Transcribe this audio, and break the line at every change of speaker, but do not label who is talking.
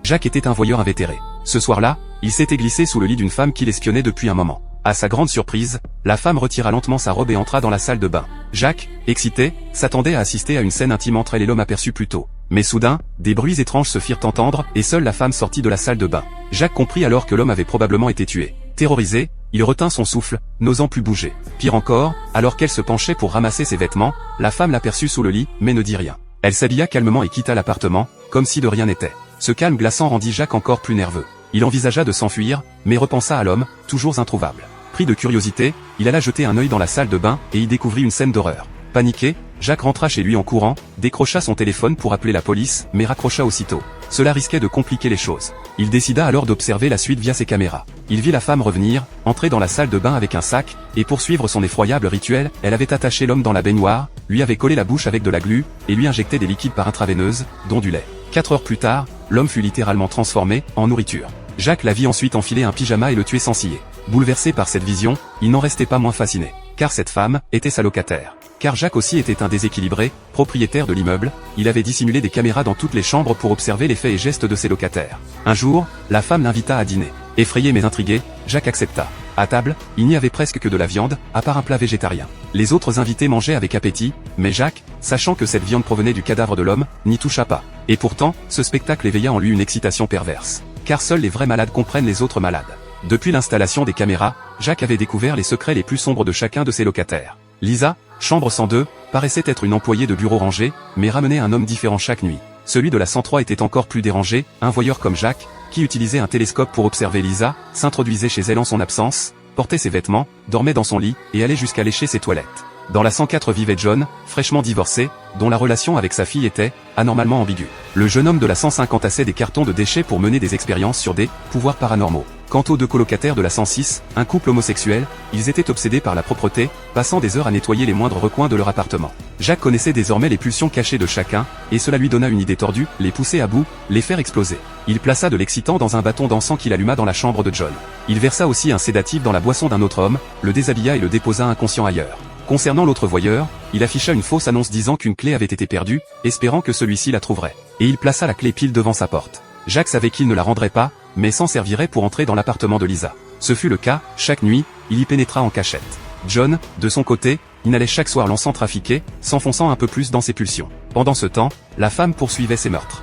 Jacques était un voyeur invétéré. Ce soir-là, il s'était glissé sous le lit d'une femme qui l'espionnait depuis un moment. À sa grande surprise, la femme retira lentement sa robe et entra dans la salle de bain. Jacques, excité, s'attendait à assister à une scène intime entre elle et l'homme aperçu plus tôt. Mais soudain, des bruits étranges se firent entendre et seule la femme sortit de la salle de bain. Jacques comprit alors que l'homme avait probablement été tué. Terrorisé, il retint son souffle, n'osant plus bouger. Pire encore, alors qu'elle se penchait pour ramasser ses vêtements, la femme l'aperçut sous le lit, mais ne dit rien. Elle s'habilla calmement et quitta l'appartement, comme si de rien n'était. Ce calme glaçant rendit Jacques encore plus nerveux. Il envisagea de s'enfuir, mais repensa à l'homme, toujours introuvable. Pris de curiosité, il alla jeter un œil dans la salle de bain et y découvrit une scène d'horreur. Paniqué, Jacques rentra chez lui en courant, décrocha son téléphone pour appeler la police, mais raccrocha aussitôt. Cela risquait de compliquer les choses. Il décida alors d'observer la suite via ses caméras. Il vit la femme revenir, entrer dans la salle de bain avec un sac, et poursuivre son effroyable rituel. Elle avait attaché l'homme dans la baignoire, lui avait collé la bouche avec de la glu, et lui injecté des liquides par intraveineuse, dont du lait. 4 heures plus tard, l'homme fut littéralement transformé en nourriture. Jacques la vit ensuite enfiler un pyjama et le tuer sans ciller. Bouleversé par cette vision, il n'en restait pas moins fasciné. Car cette femme était sa locataire. Car Jacques aussi était un déséquilibré, propriétaire de l'immeuble, il avait dissimulé des caméras dans toutes les chambres pour observer les faits et gestes de ses locataires. Un jour, la femme l'invita à dîner. Effrayé mais intrigué, Jacques accepta. À table, il n'y avait presque que de la viande, à part un plat végétarien. Les autres invités mangeaient avec appétit, mais Jacques, sachant que cette viande provenait du cadavre de l'homme, n'y toucha pas. Et pourtant, ce spectacle éveilla en lui une excitation perverse. Car seuls les vrais malades comprennent les autres malades. Depuis l'installation des caméras, Jacques avait découvert les secrets les plus sombres de chacun de ses locataires. Lisa, chambre 102, paraissait être une employée de bureau rangée, mais ramenait un homme différent chaque nuit. Celui de la 103 était encore plus dérangé, un voyeur comme Jacques, qui utilisait un télescope pour observer Lisa, s'introduisait chez elle en son absence, portait ses vêtements, dormait dans son lit, et allait jusqu'à lécher ses toilettes. Dans la 104 vivait John, fraîchement divorcé, dont la relation avec sa fille était, anormalement ambiguë. Le jeune homme de la 150 tassait des cartons de déchets pour mener des expériences sur des pouvoirs paranormaux. Quant aux 2 colocataires de la 106, un couple homosexuel, ils étaient obsédés par la propreté, passant des heures à nettoyer les moindres recoins de leur appartement. Jacques connaissait désormais les pulsions cachées de chacun, et cela lui donna une idée tordue, les pousser à bout, les faire exploser. Il plaça de l'excitant dans un bâton d'encens qu'il alluma dans la chambre de John. Il versa aussi un sédatif dans la boisson d'un autre homme, le déshabilla et le déposa inconscient ailleurs. Concernant l'autre voyeur, il afficha une fausse annonce disant qu'une clé avait été perdue, espérant que celui-ci la trouverait. Et il plaça la clé pile devant sa porte. Jacques savait qu'il ne la rendrait pas, mais s'en servirait pour entrer dans l'appartement de Lisa. Ce fut le cas, chaque nuit, il y pénétra en cachette. John, de son côté, inhalait chaque soir l'encens trafiqué, s'enfonçant un peu plus dans ses pulsions. Pendant ce temps, la femme poursuivait ses meurtres.